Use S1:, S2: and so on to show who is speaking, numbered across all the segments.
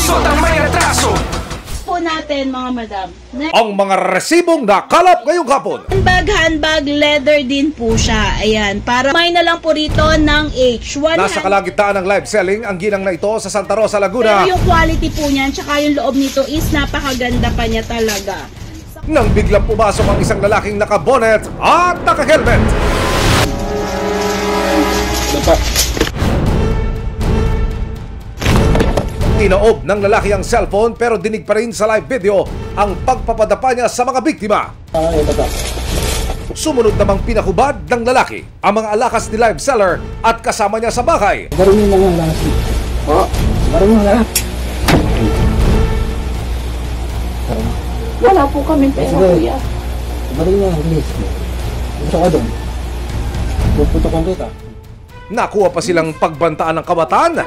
S1: lusot ang may atraso.
S2: Po natin mga madam.
S3: Ang mga resibong nakalap ngayong hapon.
S2: Handbag, leather din po siya. Ayan, para may na lang po rito ng H.
S3: Nasa kalagitnaan ng live selling ang ginang na ito sa Santa Rosa, Laguna.
S2: Pero yung quality po niyan, tsaka yung loob nito is napakaganda pa niya talaga.
S3: Nang biglang pumasok ang isang lalaking naka-bonnet at naka-helmet. Tinaob ng lalaki ang cellphone pero dinig pa rin sa live video ang pagpapadapa niya sa mga biktima. Sumunod namang pinahubad ng lalaki ang mga alakas ni live seller at kasama niya sa bahay.
S4: Barangay na nga lahat. Barangay na lahat.
S2: Wala po kami pera, kuya.
S4: Barangay na, please. Gusto ka doon. Puputokan kita.
S3: Nakuha pa silang pagbantaan ng kabataan.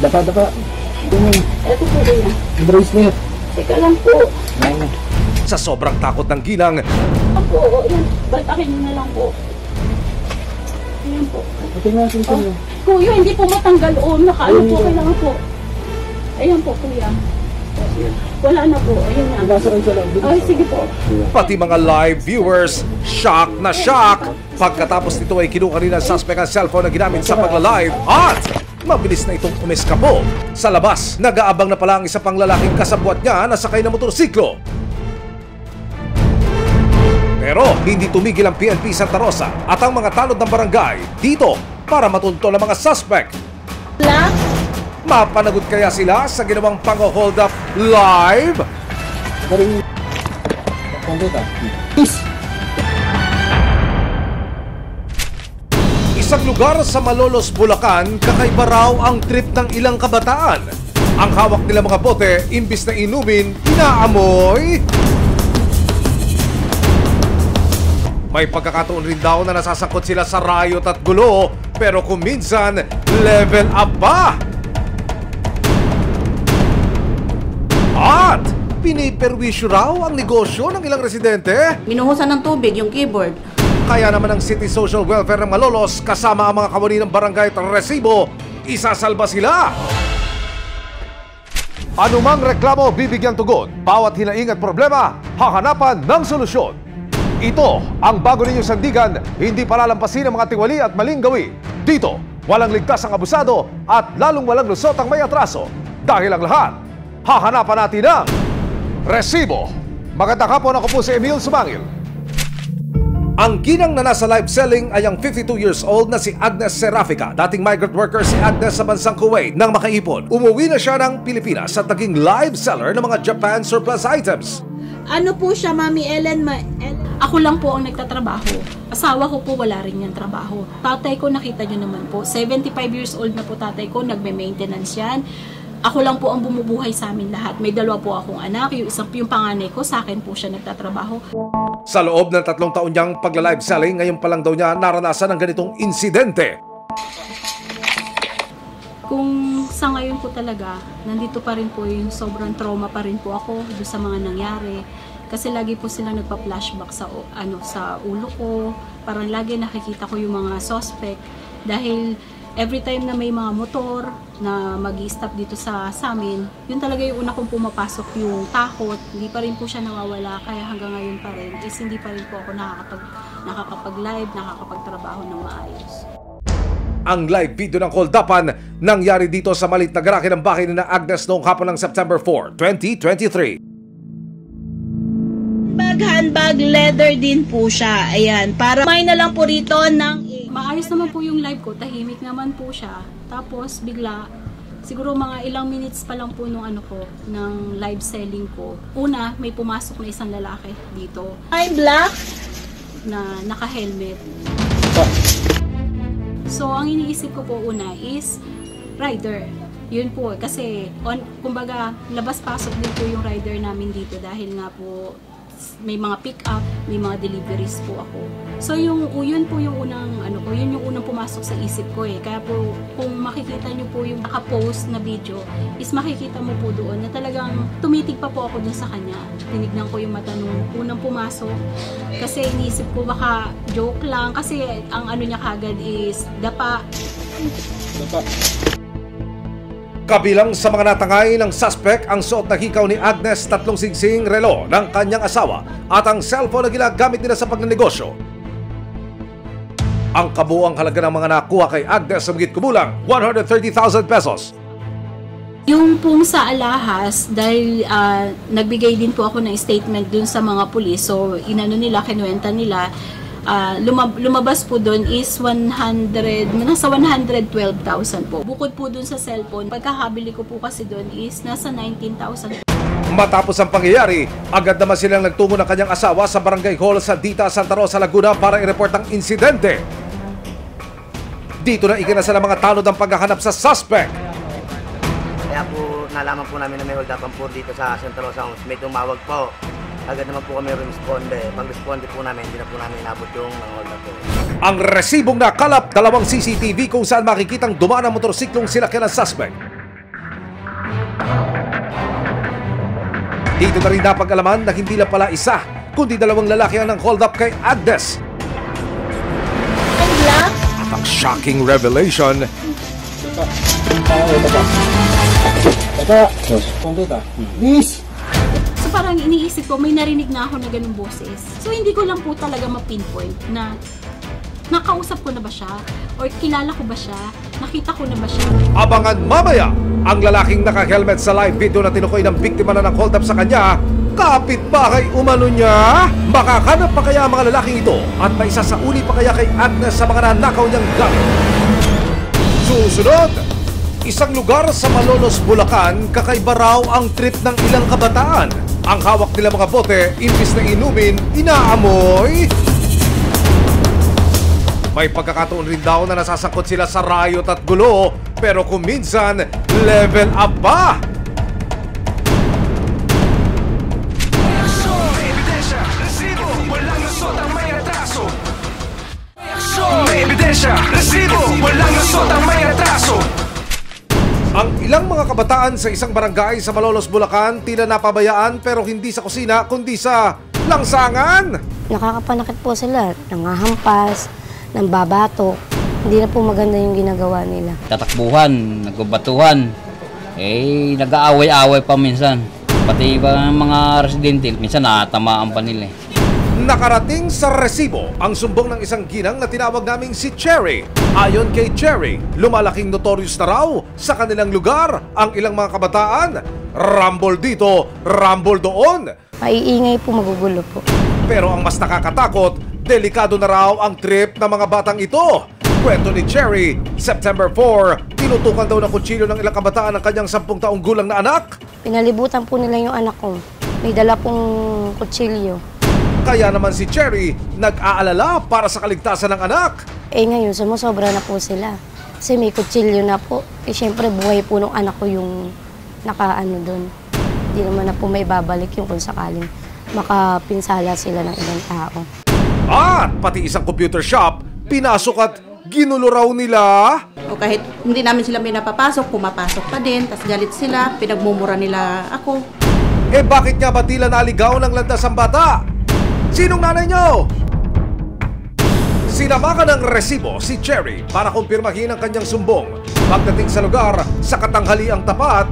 S4: Dapa.
S2: Eto po, kuya.
S4: Bracelet.
S2: Teka lang po.
S3: Sa sobrang takot ng ginang,
S2: Ako, yan. Batakin niyo na lang po. Ayan po.
S4: Tingnan natin sa inyo.
S2: Kuya, hindi po matanggal o nakaano po, kailangan po. Ayan po, kuya. Wala na po, ayun na.
S4: Nagkasakay sa lang.
S2: Ay, sige po.
S3: pati mga live viewers, shock na shock. Pagkatapos nito ay kinuha rin ng suspect ang cellphone na ginamit sa pagla-live at mabilis na itong umeskapo. Sa labas, nag-aabang na pala ang isa pang lalaking kasabwat niya na sakay ng motorsiklo. Pero hindi tumigil ang PNP Santa Rosa at ang mga tanod ng barangay dito para matuntol ang mga suspect.
S2: Black?
S3: Mapanagot kaya sila sa ginawang pang-hold up live?
S4: Barangay. Puputokan kita. Please.
S3: Isang lugar sa Malolos, Bulacan, kakaiba raw ang trip ng ilang kabataan. Ang hawak nila mga bote, imbis na inumin, inaamoy. May pagkakataon rin daw na nasasangkot sila sa riot at gulo, pero kung minsan, level up pa. At piniperwisyo raw ang negosyo ng ilang residente.
S5: Minuhusan ng tubig yung keyboard.
S3: Kaya naman ang City Social Welfare ng Malolos kasama ang mga kawani ng barangay at resibo, isasalba sila. Anumang reklamo bibigyan tugon, bawat hinaing at problema, hahanapan ng solusyon. Ito ang bago ninyong sandigan, hindi palalampasin ang mga tiwali at maling gawi. Dito, walang ligtas ang abusado at lalong walang lusot ang may atraso. Dahil ang lahat, hahanapan natin ang resibo. Magandang hapon, ako po si Emil Sumangil. Ang ginang na nasa live selling ay ang 52 years old na si Agnes Serafica, dating migrant worker si Agnes sa bansang Kuwait. Nang makaipon, umuwi na siya ng Pilipinas at naging live seller ng mga Japan surplus items.
S2: Ano po siya, Mami Ellen?
S6: Ako lang po ang nagtatrabaho. Asawa ko po wala rin yung trabaho. Tatay ko, nakita nyo naman po, 75 years old na po tatay ko, nagme-maintenance yan. Ako lang po ang bumubuhay sa amin lahat. May dalawa po akong anak, yung panganay ko, sa akin po siya nagtatrabaho.
S3: Sa loob ng 3 taon niyang pagla-live selling, ngayon pa lang daw niya naranasan ang ganitong insidente.
S6: Kung sa ngayon po talaga, nandito pa rin po yung sobrang trauma pa rin po ako doon sa mga nangyari. Kasi lagi po sila nagpa-flashback sa ulo ko. Parang lagi nakikita ko yung mga suspect. Dahil every time na may mga motor na mag-i-stop dito sa amin, yun talaga yung una kong pumapasok yung takot. Hindi pa rin po siya nawawala. Kaya hanggang ngayon pa rin is hindi pa rin po ako nakakapag-live, nakakapagtrabaho ng maayos.
S3: Ang live video ng hold-upan nangyari dito sa maliit na garahe ng bahay ni Agnes noong hapon ng September 4, 2023.
S2: Handbag, leather din po siya. Ayan, para may na lang po rito ng
S6: Maayos naman po yung live ko, tahimik naman po siya. Tapos bigla, siguro mga ilang minutes pa lang po nung ng live selling ko. Una, may pumasok na isang lalaki dito.
S2: I'm black
S6: na naka-helmet. So, ang iniisip ko po una is rider. Yun po, kasi kumbaga, labas-pasok din po yung rider namin dito dahil nga po may mga pick-up, may mga deliveries po ako. So, yun po yung unang, yun yung unang pumasok sa isip ko eh. Kaya po, kung makikita nyo po yung naka-post na video, is makikita mo po doon na talagang tumitig pa po ako dun sa kanya. Tinignan ko yung mata nung unang pumasok. Kasi iniisip ko baka joke lang. Kasi ang niya kagad is dapa.
S3: Kabilang sa mga natangay ng suspect ang suot na hikaw ni Agnes, 3 singsing relo ng kanyang asawa at ang cellphone na ginagamit nila sa pagnenegosyo. Ang kabuuang halaga ng mga nakuha kay Agnes sa higit kumulang 130,000 pesos.
S6: Yung pong sa alahas, dahil nagbigay din po ako ng statement dun sa mga pulis, so inano nila, kinuwenta nila, lumabas po dun is nasa 112,000 po. Bukod po dun sa cellphone, pagkakabili ko po kasi dun is nasa 19,000.
S3: Matapos ang pangyayari, agad naman silang nagtungo ng kanyang asawa sa Barangay Hall sa Dita, Santa Rosa, Laguna para i-report ang insidente. Dito na ikinasa ng mga tanod ang paghahanap sa suspect.
S1: Kaya po nalaman po namin na may hold up po dito sa Santa Rosa. May tumawag po. Agad naman po kami responde. Pag-responde po namin, hindi na po namin inabot yung mga hold up po.
S3: Ang resibong nakalap, 2 CCTV kung saan makikitang dumaan ang motorsiklong sinakyan ng suspect. Dito na rin napag-alaman na hindi lang pala isa, kundi 2 lalaki ang hold up kay Agnes. At ang shocking revelation,
S4: Teka, kompita. Please!
S6: So parang iniisip ko, may narinig na ako na ganung boses. So hindi ko lang po talaga ma-pinpoint na nakausap ko na ba siya? Or kilala ko ba siya? Nakita ko na ba siya?
S3: abangan mamaya ang lalaking naka-helmet sa live video na tinukoy ng biktima na ng hold up sa kanya. Kapitbahay umano niya? Makakanap pa kaya ang mga lalaking ito at may sasauli pa kaya kay Agnes sa mga nanakaw niyang gamit? Susunod, isang lugar sa Malolos, Bulacan, kakaiba raw ang trip ng ilang kabataan. Ang hawak nila mga bote, imbis na inumin, inaamoy. May pagkakataon rin daw na nasasangkot sila sa riot at gulo, pero kung minsan, level up pa. Ang ilang mga kabataan sa isang barangay sa Malolos, Bulacan, tila napabayaan pero hindi sa kusina kundi sa langsangan.
S7: Nakakapanakit po sila, nangahampas, nambabato. Hindi na po maganda yung ginagawa nila.
S8: Tatakbuhan, nagbabatuhan, nag-aaway-aaway pa minsan. Pati ba mga residente, minsan nakatamaan pa nila.
S3: Nakarating sa resibo ang sumbong ng isang ginang na tinawag naming si Cherry. Ayon kay Cherry, lumalaking notorious na raw sa kanilang lugar ang ilang mga kabataan. Rumble dito, rumble doon.
S7: Maiingay po, magugulo po.
S3: Pero ang mas nakakatakot, delikado na raw ang trip ng mga batang ito. Kwento ni Cherry, September 4, tinutukan daw ng kutsilyo ng ilang kabataan ang kanyang 10 taong gulang na anak.
S7: Pinalibutan po nila yung anak ko. May dala pong kutsilyo.
S3: Kaya naman si Cherry nag-aalala para sa kaligtasan ng anak.
S7: Ngayon, sumusobra na po sila. Kasi may kutsilyo na po. Siyempre, buhay po nung anak ko yung nakaano doon. Hindi naman na po may babalik yung kung sakaling makapinsala sila ng ibang tao.
S3: At pati isang computer shop, pinasok at ginulo raw nila.
S5: O kahit hindi namin sila may napapasok, pumapasok pa din, tas galit sila, pinagmumura nila ako.
S3: Bakit nga ba tila naligaw ng landas ang bata? Sinong nanay nyo? Sinamakan ng resibo si Cherry para kumpirmahin ang kanyang sumbong. Pagdating sa lugar, sa katanghaliang tapat,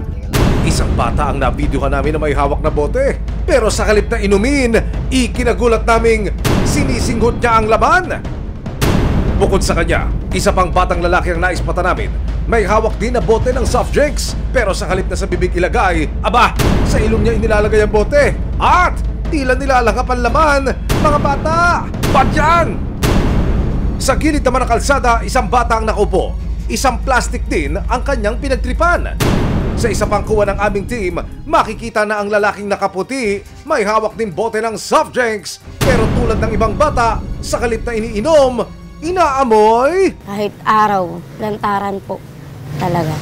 S3: isang bata ang nabidyohan namin na may hawak na bote. Pero sa halip na inumin, ikinagulat naming sinisinggot niya ang laman. Bukod sa kanya, isa pang batang lalaki ang naispata namin. May hawak din na bote ng soft drinks. Pero sa halip na sa bibig ilagay, sa ilong niya inilalagay ang bote. At tila nilalangap ang laman. Mga bata, ba't yan? Sa gilid naman ng kalsada, isang bata ang nakaupo. Isang plastic din ang kanyang pinagtripan. Sa isa pang kuha ng aming team, makikita na ang lalaking nakaputi may hawak din bote ng soft drinks. Pero tulad ng ibang bata, sa halip na iniinom, inaamoy.
S7: Kahit araw, lantaran po talaga.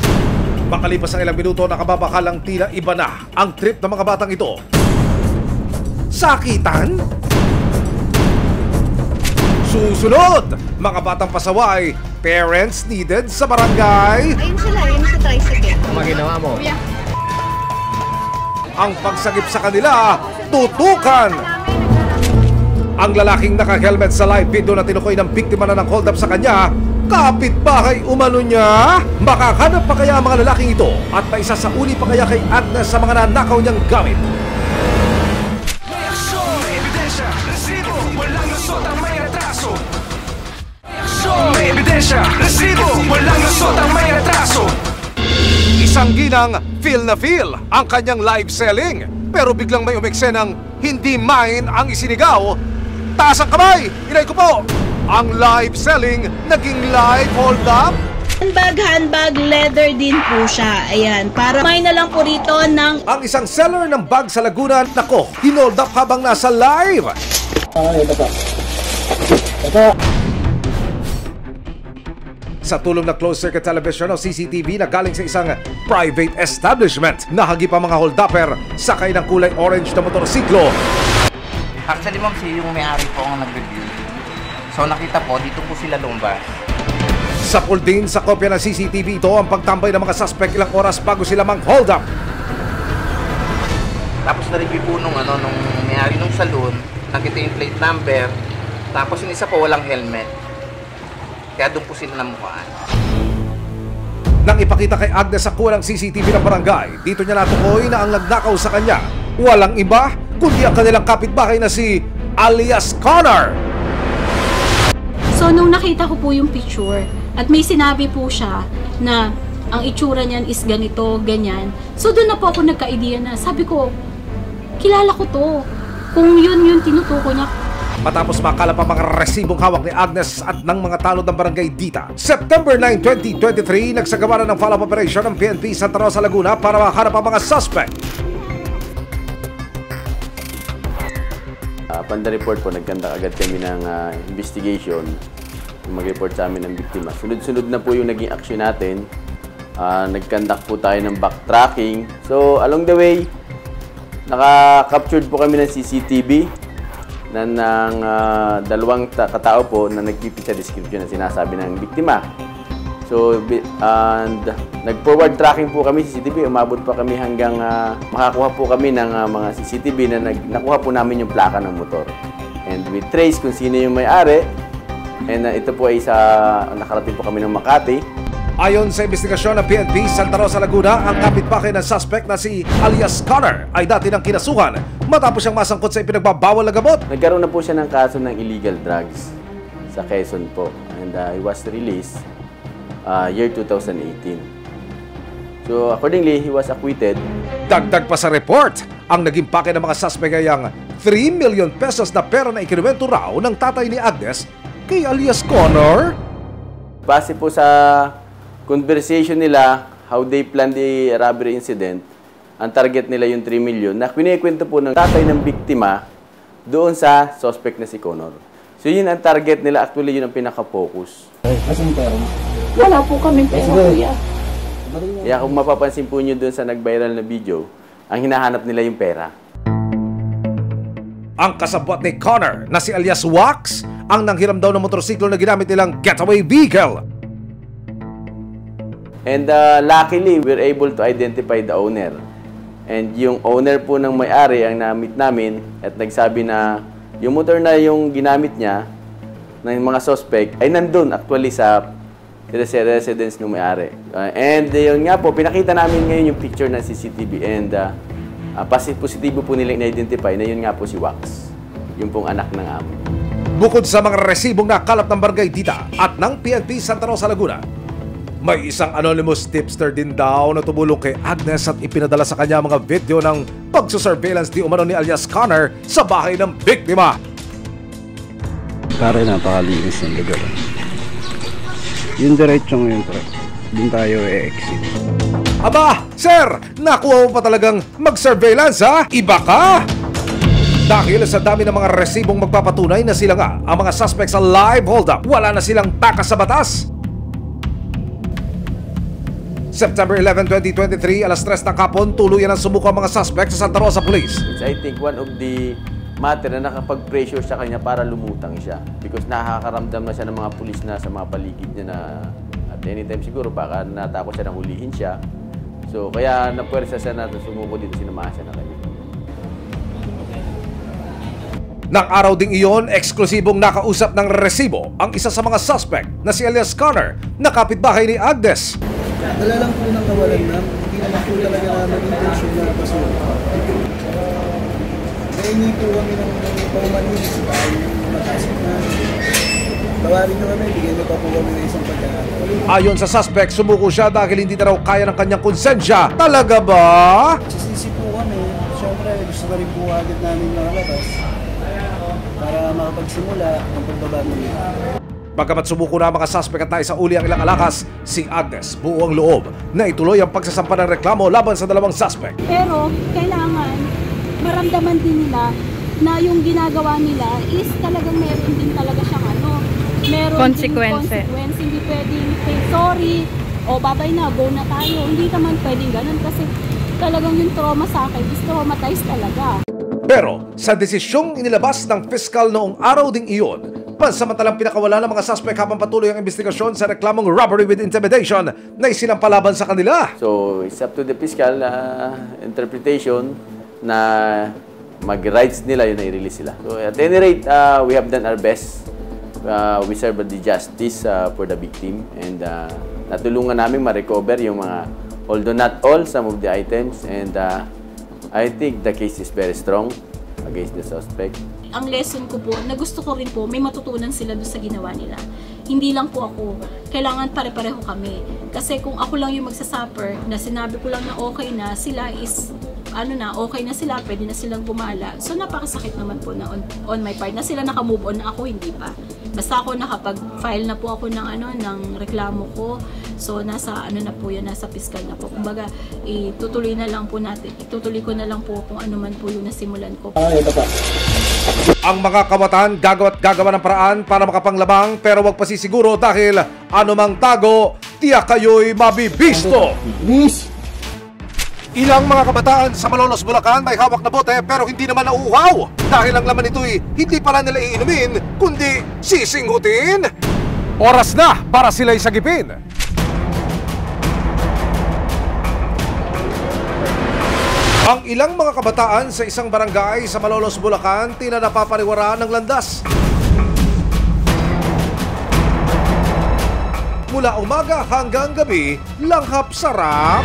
S3: Makalipas ang ilang minuto, nakababakalang tila iba na ang trip ng mga batang ito. Sakitan? Susunod, mga batang pasaway, parents needed sa barangay.
S9: Ayun sila, yun sa tricycle.
S1: Maginawa mo.
S3: Ang pagsagip sa kanila, tutukan. Ang lalaking naka-helmet sa live video na tinukoy ng biktima na ng hold up sa kanya, Kapitbahay umano niya? Makakahanap pa kaya ang mga lalaking ito at maisasauli pa kaya kay Agnes sa mga nanakaw niyang gamit? Isang ginang feel na feel ang kanyang live selling, pero biglang may umeksenang hindi mine ang isinigaw. Taas ang kamay! Inay ko po! Ang live selling naging live hold up?
S9: Handbag, leather din po siya. Ayan, para may na lang po rito ng...
S3: Ang isang seller ng bag sa Laguna, nako, hinold up habang nasa live. Sa tulong na closed-circuit television o CCTV na galing sa isang private establishment, nahagip ang mga hold-upper sakay ng kulay orange na motorsiklo.
S10: Actually, ma'am, yung may-ari po ang nag-review. So, nakita po, dito po sila lumabas.
S3: Sa pool din sa kopya ng CCTV ito ang pagtambay ng mga suspect ilang oras bago sila mang-hold up.
S10: Tapos na-review po nung may-ari nung saloon, nakita yung plate number, tapos yung isa po walang helmet. Kaya doon po sila namukaan.
S3: Nang ipakita kay Agnes sa kuha ng CCTV ng barangay, dito niya natukoy na ang nagnakaw sa kanya walang iba kundi ang kanilang kapitbahay na si alias Connor.
S6: So, nung nakita ko po yung picture, at may sinabi po siya na ang itsura niyan is ganito, ganyan. So, doon na po ako nagka-idea na, sabi ko, kilala ko to. Kung yun yung tinutuko niya.
S3: Matapos makalap ang mga resibong hawak ni Agnes at ng mga tanod ng barangay Dita, September 9, 2023, nagsagawa na ng follow-up operation ng PNP Santa Rosa, Laguna para mahanap ang mga suspect.
S11: Upon the report po, nagkanta agad kami ng investigation, mag-report sa amin ng biktima. Sunod-sunod na po yung naging action natin. Nagkandak po tayo ng backtracking. So, along the way, naka-captured po kami ng CCTV ng dalawang katao po na nagpipit sa description na sinasabi ng biktima. So, and nag-forward tracking po kami CCTV. Umabot pa kami hanggang makakuha po kami ng mga CCTV na nakuha po namin yung plaka ng motor. And we trace kung sino yung may-ari. And ito po ay nakarating po kami ng Makati.
S3: Ayon sa investigasyon ng PNP Santa Rosa, Laguna, ang kapitbahay ng suspect na si alias Connor ay dati ng kinasuhan matapos siyang masangkot sa ipinagbabawal na gamot.
S11: Nagkaroon na po siya ng kaso ng illegal drugs sa Quezon po. And he was released year 2018. So accordingly, he was acquitted.
S3: Dagdag pa sa report, ang naging pake ng mga suspect ay ang 3 million pesos na pera na ikinuwento raw ng tatay ni Agnes kay alias Connor.
S11: Base po sa conversation nila, how they plan the robbery incident, ang target nila yung 3 million na kinikwento po ng tatay ng biktima doon sa suspect na si Connor. So yun ang target nila, actually yun ang pinaka-focus.
S2: Wala po kami pera, kuya.
S11: Kaya kung mapapansin po nyo doon sa nag-viral na video, ang hinahanap nila yung pera.
S3: Ang kasabwat ni Connor na si alias Wax ang nanghiram daw ng motorsiklo na ginamit nilang getaway vehicle.
S11: And luckily, we're able to identify the owner. And yung owner po ng may-ari ang na-meet namin at nagsabi na yung motor na yung ginamit niya ng mga suspect ay nandun actually sa residence ng may-ari. And yun nga po, pinakita namin ngayon yung picture ng CCTV and positibo po nilang na-identify na yun nga po si Wax, yung pong anak ng amo.
S3: Bukod sa mga resibong nakalap ng barangay Dita at ng PNP Santa Rosa, Laguna, may isang anonymous tipster din daw na tumulong kay Agnes at ipinadala sa kanya mga video ng pagsusurveillance di umano ni alias Connor sa bahay ng biktima.
S4: Pare, napakalinis ng lugar. Yung diretso ngayon, pre. Doon tayo exit.
S3: Aba, sir! Nakuha mo pa talagang mag-surveillance, ha? Iba ka! Dahil sa dami ng mga resibong magpapatunay na sila nga ang mga suspect sa live hold-up, wala na silang takas sa batas. September 11, 2023, alas 3 ng hapon, tuluyan ang sumuko ang mga suspect sa Santa Rosa Police.
S11: It's, I think, one of the matter na nakapag-pressure sa kanya para lumutang siya. Because nakakaramdam na siya ng mga pulis na sa mga paligid niya na at anytime siguro baka natakot siya na hulihin siya. So, kaya napuwersa siya na sumuko dito, sinamahan siya na kanya.
S3: Nang araw ding iyon, eksklusibong nakausap ng resibo ang isa sa mga suspect na si Elias Connor na kapitbahay ni Agnes.
S4: Wala lang po nang kawalan, ma'am. Hindi naman po talaga namin intention na pasukin. Nahingi po kami ng paumanin dahil matasok na. Tawarin nyo kami, bigyan nyo pa po kami ng isang pagkakataon.
S3: Ayon sa suspect, sumuko siya dahil hindi na raw kaya ng kanyang konsensya. Talaga ba?
S4: Sisisi po kami. Siyempre, gusto na rin po agad namin makalabas para makapagsimula ang pagbabati nila.
S3: Bagamat sumuko na ang mga suspect at naisauli ang ilang alakas, si Agnes buo ang loob na ituloy ang pagsasampa ng reklamo laban sa dalawang suspect.
S6: Pero kailangan maramdaman din nila na yung ginagawa nila is talagang meron din talaga siyang meron
S12: Consequence.
S6: din consequence. Hindi pwedeng say sorry o babay na, go na tayo. Hindi naman pwedeng ganun kasi talagang yung trauma sa akin is traumatized talaga.
S3: Pero sa desisyong inilabas ng piskal noong araw ding iyon, pansamantalang pinakawala ng mga suspect habang patuloy ang investigasyon sa reklamong robbery with intimidation na isinampalaban sa kanila.
S11: So, it's up to the fiscal interpretation na mag-rights nila yun na i-release sila. So, at any rate, we have done our best. We serve the justice for the victim and natulungan namin ma-recover yung mga, although not all, some of the items, and I think the case is very strong against the suspect.
S6: Ang lesson ko po, na gusto ko rin po, may matutunan sila doon sa ginawa nila. Hindi lang po ako, kailangan pare-pareho kami. Kasi kung ako lang yung magsasuffer, na sinabi ko lang na okay na, sila is, okay na sila, pwede na silang gumala. So napakasakit naman po na on my part, na sila nakamove on, na ako hindi pa. Basta ako nakapag-file na po ako ng reklamo ko. So nasa na po yan, nasa piskal na po. Kumbaga, itutuloy na lang po natin. Itutuloy ko na lang po kung ano man po yung nasimulan ko.
S3: Ang mga kawatan gagawa ng paraan para makapanglabang pero wag pasisiguro dahil anumang tago, tiyak kayo'y mabibisto. Ilang mga kabataan sa Malolos, Bulacan may hawak na bote pero hindi naman nauuhaw dahil ang laman nito'y hindi pala nila iinumin kundi sisinghutin. Oras na para sila'y sagipin. Ang ilang mga kabataan sa isang barangay sa Malolos, Bulacan tila napapariwaraan ng landas. Mula umaga hanggang gabi, langhap sarap.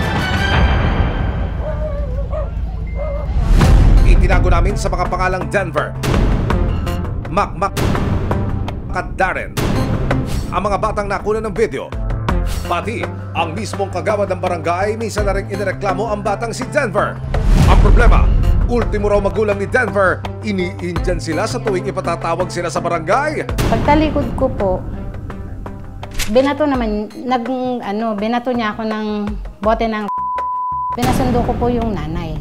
S3: Itinago namin sa mga pangalang Denver, Mac at Darren ang mga batang nakuna ng video. Pati ang mismong kagawad ng barangay minsan na rin inireklamo ang batang si Denver. Ang problema, ultimo raw magulang ni Denver, iniindyan sila sa tuwing ipatatawag sila sa barangay.
S12: Pagtalikod ko po, binato niya ako ng bote ng pinasundo ko po yung nanay.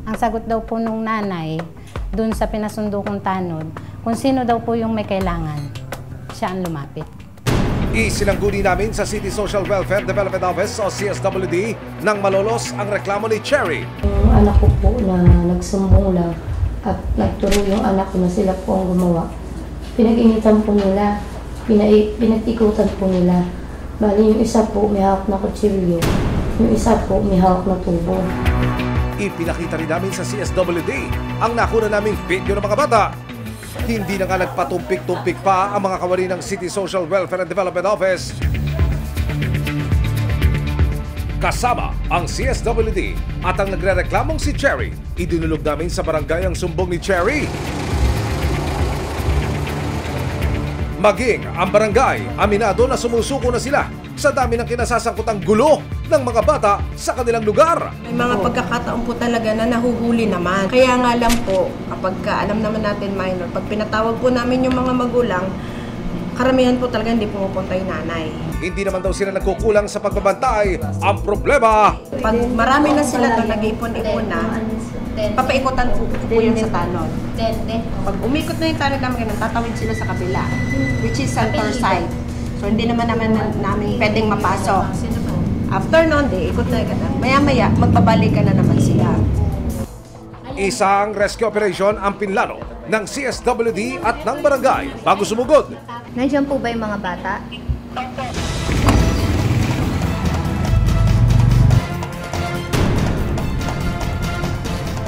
S12: Ang sagot daw po nung nanay, dun sa pinasundo kong tanod, kung sino daw po yung may kailangan, siya ang lumapit.
S3: Isinangguni namin sa City Social Welfare Development Office o CSWD ng Malolos ang reklamo ni Cherry.
S7: Yung anak ko po na nagsumbong lang at nagturo yung anak ko na sila po ang gumawa. Pinag-initan po nila, pinag-ikutan po nila. Bali yung isa po may hawak na kutsilyo, yung isa po may hawak na tubo.
S3: Ipinakita rin namin sa CSWD ang nakuna naming video ng mga bata. Hindi na nga nagpatumpik-tumpik pa ang mga kawani ng City Social Welfare and Development Office. Kasama ang CSWD at ang nagre-reklamong si Cherry. Idinulog namin sa barangay ang sumbong ni Cherry. Maging ang barangay, aminado na sumusuko na sila sa dami ng kinasasangkutang gulo ng mga bata sa kanilang lugar.
S13: May mga pagkakataon po talaga na nahuhuli naman. Kaya nga lang po, kapag alam naman natin minor, pag pinatawag po namin yung mga magulang, karamihan po talaga hindi pumupunta yung nanay.
S3: Hindi naman daw sila nagkukulang sa pagbabantay. Ang problema,
S13: pag marami na sila doon, nag-iipon-ipon na, papaikutan po yun sa tanod. Pag umikot na yung tanod namin, tatawid sila sa kabila, which is center side. So hindi naman namin pwedeng mapasok. After noon, ikot na ka na. Maya-maya, magpabalik ka na naman sila.
S3: Isang rescue operation ang pinlano ng CSWD at ng barangay bago sumugod.
S14: Nandiyan po ba yung mga bata?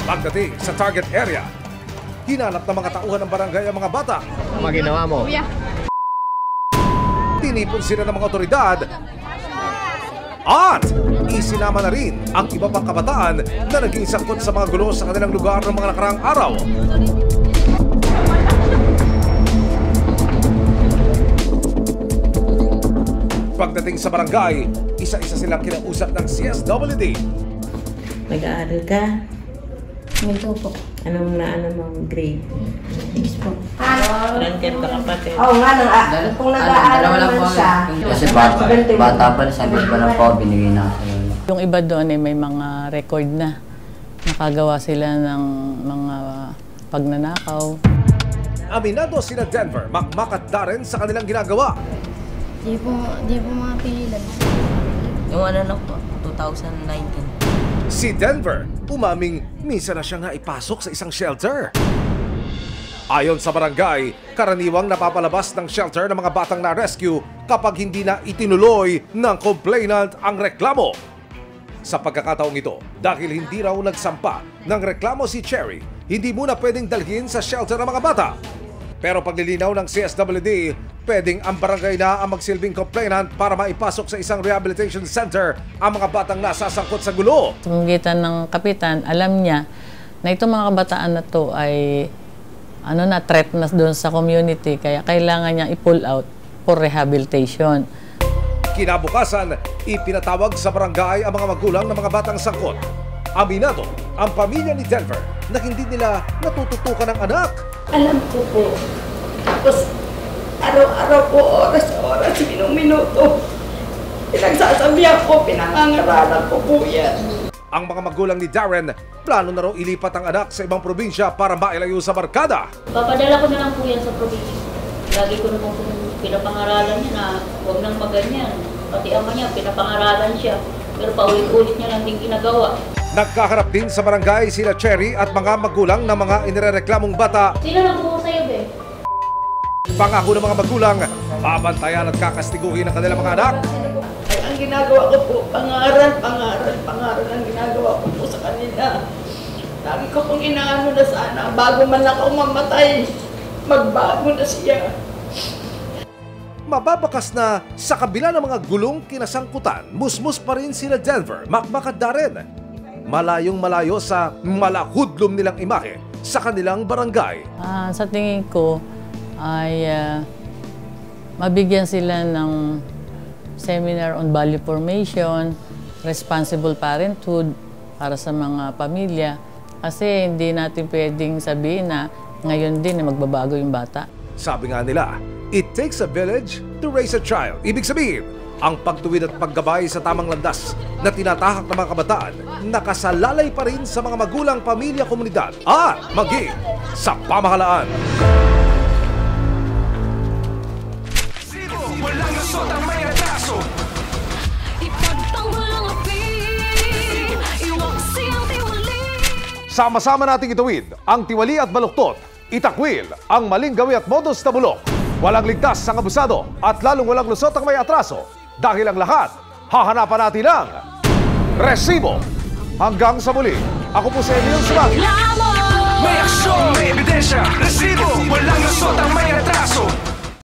S3: Pagdating sa target area, hinanap ng mga tauhan ng barangay ang mga bata.
S15: Ano ginawa mo?
S3: Tinipon sila ng mga otoridad at isinama na rin ang iba pang kabataan na naging sangkot sa mga gulo sa kanilang lugar ng mga nakaraang araw. Pagdating sa barangay, isa-isa silang kinausap ng CSWD.
S16: Nag-aaral ka?
S14: Minto po.
S16: Anong mong grade?
S14: 6 po.
S16: Ilan kayo kapatid?
S13: Oo nga, kung nag-aaral naman siya.
S17: Kasi bata pa, sabi pa lang po, binigay na ako.
S18: Yung iba doon ay may mga record na. Nakagawa sila ng mga pagnanakaw.
S3: Aminado sila Denver, Makmak at Darren sa kanilang ginagawa.
S14: Di po mga pilan.
S16: Yung lang po, 2019.
S3: Si Denver, umaming minsan na siya nga ipasok sa isang shelter. Ayon sa barangay, karaniwang napapalabas ng shelter ng mga batang na-rescue kapag hindi na itinuloy ng complainant ang reklamo. Sa pagkakataong ito, dahil hindi raw nagsampa ng reklamo si Cherry, hindi muna pwedeng dalhin sa shelter ng mga bata. Pero paglilinaw ng CSWD, pwedeng ang barangay na ang magsilbing complainant para maipasok sa isang rehabilitation center ang mga batang nasasangkot sa gulo.
S18: Sa pamamagitan ng kapitan, alam niya na itong mga kabataan na to ay threat na doon sa community, kaya kailangan niya i-pull out for rehabilitation.
S3: Kinabukasan, ipinatawag sa barangay ang mga magulang ng mga batang sangkot. Aminado ang pamilya ni Denver na hindi nila natututukan ng anak.
S2: Alam ko po. Tapos, araw-araw po, oras-oras, minuto. Pinagsasabihan ko, pinangangaralan ko po yan.
S3: Ang mga magulang ni Darren, plano na raw ilipat ang anak sa ibang probinsya para mailayo sa barkada.
S19: Papadala ko na lang po yan sa probinsya. Lagi ko naman pinapangaralan niya na huwag nang maganyan. Pati ama niya, pinapangaralan siya. Pero paulit-ulit niya lang din ginagawa.
S3: Nagkaharap din sa barangay sila Cherry at mga magulang ng mga inirereklamong bata.
S19: Sino lang po sa'yo, be?
S3: Pangako ng mga magulang, babantayan at kakastiguhin ang kanilang mga anak.
S2: Ay, ang ginagawa ko po, pangaral ang ginagawa ko po sa kanila. Lagi ko pong inaano na sana, bago man ako mamatay, magbago na siya.
S3: Mababakas na sa kabila ng mga gulong kinasangkutan, musmus pa rin sila Denver, Makmak at Darren. Malayong malayo sa malahudlom nilang imahe sa kanilang barangay.
S18: Sa tingin ko ay mabigyan sila ng seminar on value formation, responsible parenthood para sa mga pamilya. Kasi hindi natin pwedeng sabihin na ngayon din na magbabago yung bata.
S3: Sabi nga nila, it takes a village to raise a child. Ibig sabihin, ang pagtuwid at paggabay sa tamang landas na tinatahak ng mga kabataan, nakasalalay pa rin sa mga magulang, pamilya, komunidad at maging sa pamahalaan.
S20: Walang lusot ang may atraso. Ipagtanggol ang api, iwaksi ang tiwali.
S3: Sama-sama nating ituwid ang tiwali at baluktot, itakwil ang maling gawi at modus na bulok. Walang ligtas ang abusado at lalong walang lusot ang may atraso. Dahil ang lahat, hahanapan natin ang resibo. Hanggang sa muli, ako po si Emil Sumagi.
S20: May aksyon, may ebidensya, resibo. Walang lusot ang may atraso.